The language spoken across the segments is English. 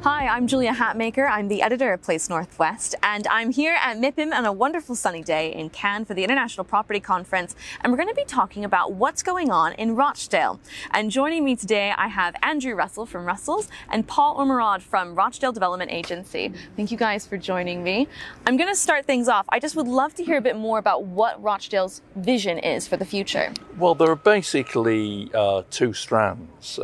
Hi, I'm Julia Hatmaker. I'm the editor of Place Northwest, and I'm here at MIPIM on a wonderful sunny day in Cannes for the International Property Conference, and we're going to be talking about what's going on in Rochdale. And joining me today, I have Andrew Russell from Russells and Paul Ormerod from Rochdale Development Agency. Thank you guys for joining me. I'm going to start things off. I just would love to hear a bit more about what Rochdale's vision is for the future. Well, there are basically two strands.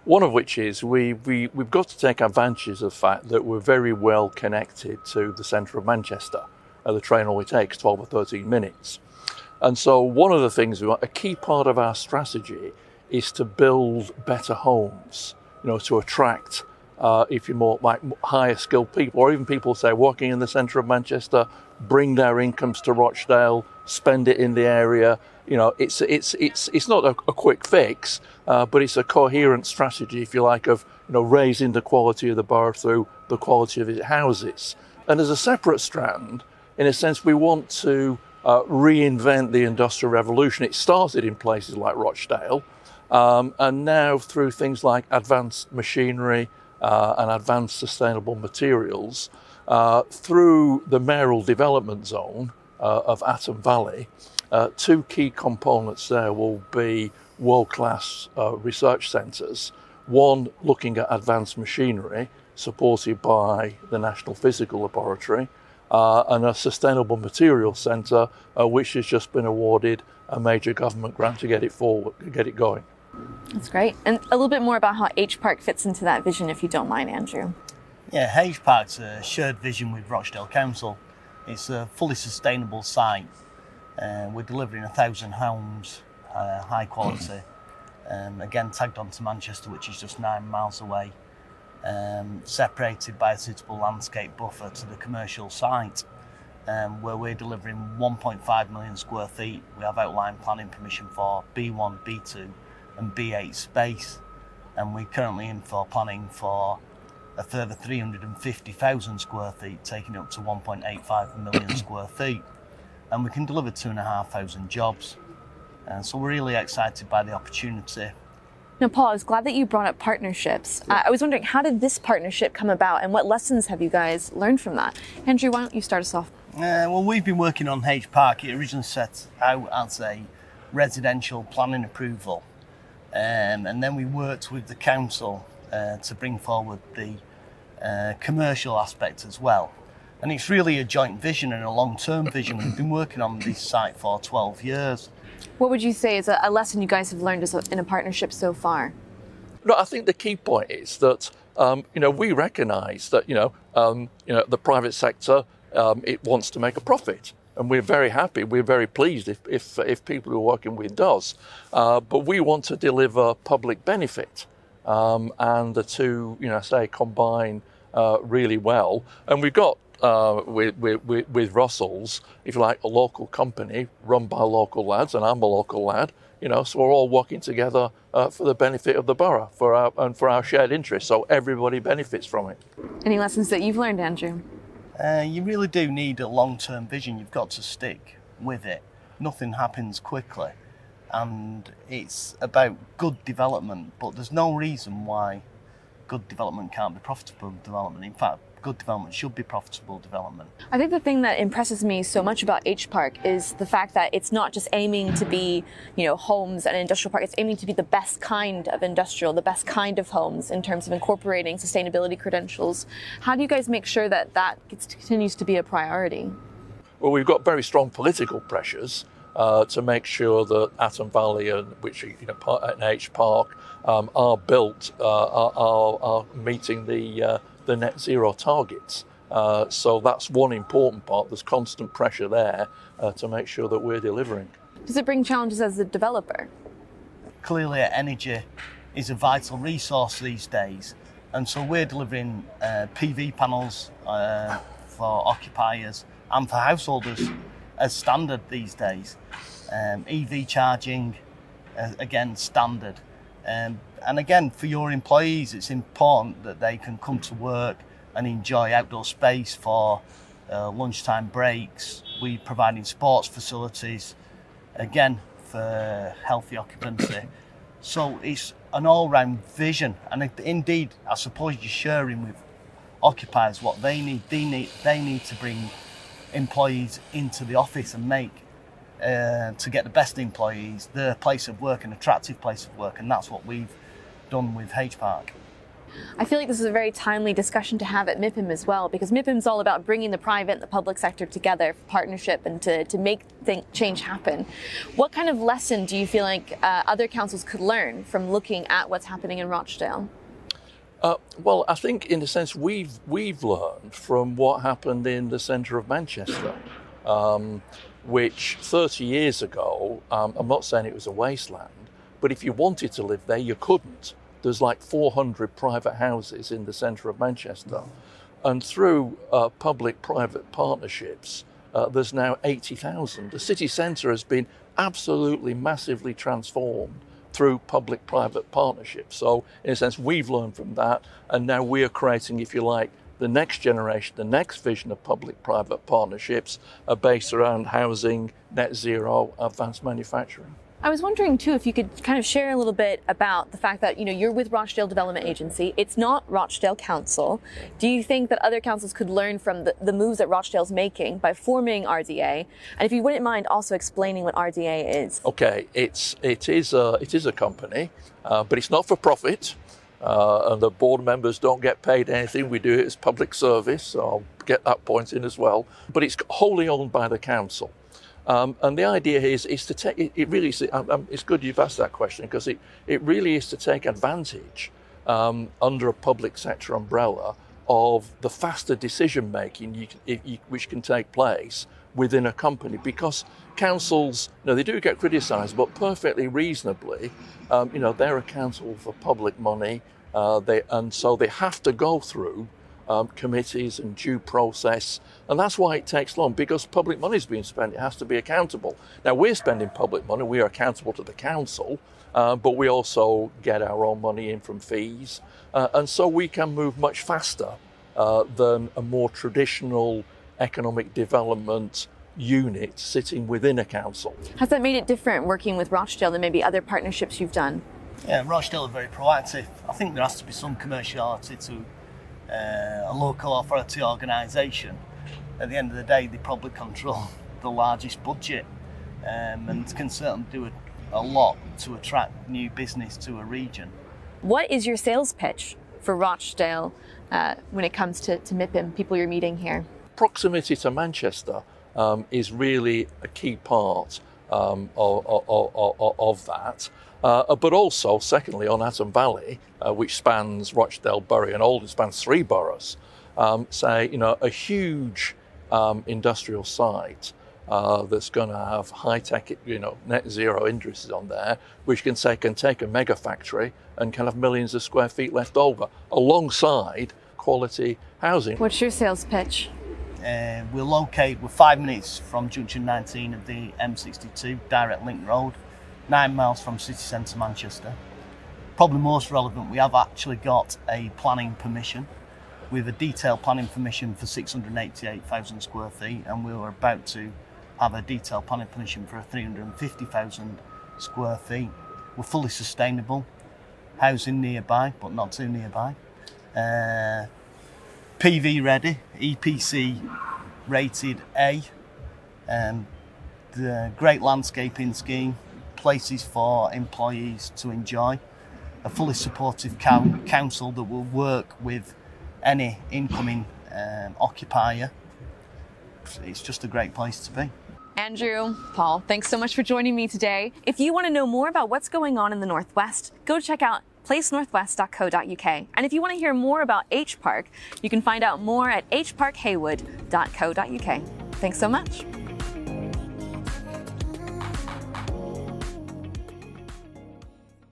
One of which is we've got to take advantage of the fact that we're very well connected to the centre of Manchester. The train only takes 12 or 13 minutes. And so one of the things, a key part of our strategy is to build better homes, to attract, if you're more like higher skilled people, or even people, say, working in the centre of Manchester, bring their incomes to Rochdale, spend it in the area. It's not a quick fix, but it's a coherent strategy, if you like, of raising the quality of the borough through the quality of its houses. And as a separate strand, in a sense, we want to reinvent the Industrial Revolution. It started in places like Rochdale, and now through things like advanced machinery and advanced sustainable materials, through the mayoral development zone of Atton Valley. Two key components there will be world-class research centres. One looking at advanced machinery, supported by the National Physical Laboratory, and a sustainable materials centre, which has just been awarded a major government grant to get it going. That's great. And a little bit more about how H Park fits into that vision, if you don't mind, Andrew. Yeah, H Park's a shared vision with Rochdale Council. It's a fully sustainable site. We're delivering 1,000 homes, high quality, again tagged onto Manchester, which is just 9 miles away, separated by a suitable landscape buffer to the commercial site, where we're delivering 1.5 million square feet. We have outline planning permission for B1, B2 and B8 space, and we're currently in for planning for a further 350,000 square feet, taking it up to 1.85 million square feet. And we can deliver 2,500 jobs. And so we're really excited by the opportunity. Now, Paul, I was glad that you brought up partnerships. I was wondering, how did this partnership come about and what lessons have you guys learned from that? Andrew, why don't you start us off? Well, we've been working on H Park. It originally set out as a residential planning approval. And then we worked with the council to bring forward the commercial aspect as well. And it's really a joint vision and a long-term vision. We've been working on this site for 12 years. What would you say is a lesson you guys have learned in a partnership so far? No, I think the key point is that we recognise that the private sector it wants to make a profit, and we're very happy. We're very pleased if people who are working with does, but we want to deliver public benefit, and the two combine really well. And we've got. With Russells, if you like, a local company run by local lads, and I'm a local lad, so we're all working together for the benefit of the borough, for our shared interests, so everybody benefits from it. Any lessons that you've learned, Andrew? You really do need a long-term vision. You've got to stick with it. Nothing happens quickly, and it's about good development, but there's no reason why good development can't be profitable development. In fact, good development should be profitable development. I think the thing that impresses me so much about H Park is the fact that it's not just aiming to be, homes and industrial park. It's aiming to be the best kind of industrial, the best kind of homes in terms of incorporating sustainability credentials. How do you guys make sure that continues to be a priority? Well, we've got very strong political pressures to make sure that Atton Valley and H Park are built, are meeting the net zero targets. So that's one important part. There's constant pressure there to make sure that we're delivering. Does it bring challenges as a developer? Clearly, energy is a vital resource these days. And so we're delivering PV panels for occupiers and for householders as standard these days. EV charging, again, standard. And again, for your employees, it's important that they can come to work and enjoy outdoor space for lunchtime breaks. We're providing sports facilities, again, for healthy occupancy. So it's an all-round vision, and indeed, I suppose you're sharing with occupiers what they need. They need to bring employees into the office and make to get the best employees their place of work, an attractive place of work, and that's what we've done with H Park. I feel like this is a very timely discussion to have at MIPIM as well, because MIPIM's all about bringing the private and the public sector together for partnership and to make change happen. What kind of lesson do you feel like other councils could learn from looking at what's happening in Rochdale? Well, I think in a sense we've learned from what happened in the centre of Manchester, which 30 years ago, I'm not saying it was a wasteland, but if you wanted to live there, you couldn't. There's like 400 private houses in the centre of Manchester. And through public-private partnerships, there's now 80,000. The city centre has been absolutely massively transformed through public-private partnerships. So in a sense, we've learned from that, and now we're creating, if you like, the next generation, the next vision of public-private partnerships are based around housing, net zero, advanced manufacturing. I was wondering too if you could kind of share a little bit about the fact that, you're with Rochdale Development Agency. It's not Rochdale Council. Do you think that other councils could learn from the moves that Rochdale's making by forming RDA? And if you wouldn't mind also explaining what RDA is. Okay, it is a company, but it's not for profit. And the board members don't get paid anything. We do it as public service, so I'll get that point in as well. But it's wholly owned by the council. And the idea is to take, it really is, it's good you've asked that question, because it really is to take advantage under a public sector umbrella of the faster decision making which can take place within a company, because councils, they do get criticised, but perfectly reasonably, they're accountable for public money, and so they have to go through committees and due process, and that's why it takes long, because public money is being spent. It has to be accountable. Now we're spending public money, we are accountable to the council, but we also get our own money in from fees, and so we can move much faster than a more traditional economic development unit sitting within a council. Has that made it different working with Rochdale than maybe other partnerships you've done? Yeah, Rochdale are very proactive. I think there has to be some commerciality to a local authority organisation. At the end of the day, they probably control the largest budget, and can certainly do a lot to attract new business to a region. What is your sales pitch for Rochdale when it comes to MIPIM, people you're meeting here? Proximity to Manchester is really a key part of that. But also, secondly, on Hatton Valley, which spans Rochdale, Bury and Oldham, spans 3 boroughs, a huge industrial site that's going to have high-tech, net zero industries on there, which can take a mega factory and can have millions of square feet left over, alongside quality housing. What's your sales pitch? We're 5 minutes from junction 19 of the M62 direct link road, 9 miles from city centre Manchester. Probably most relevant, we have actually got a planning permission. We have a detailed planning permission for 688,000 square feet, and we were about to have a detailed planning permission for 350,000 square feet. We're fully sustainable, housing nearby, but not too nearby. PV ready, EPC rated A, the great landscaping scheme, places for employees to enjoy, a fully supportive council that will work with any incoming occupier. It's just a great place to be. Andrew, Paul, thanks so much for joining me today. If you want to know more about what's going on in the Northwest, go check out placenorthwest.co.uk. And if you want to hear more about H Park, you can find out more at hparkhaywood.co.uk. Thanks so much.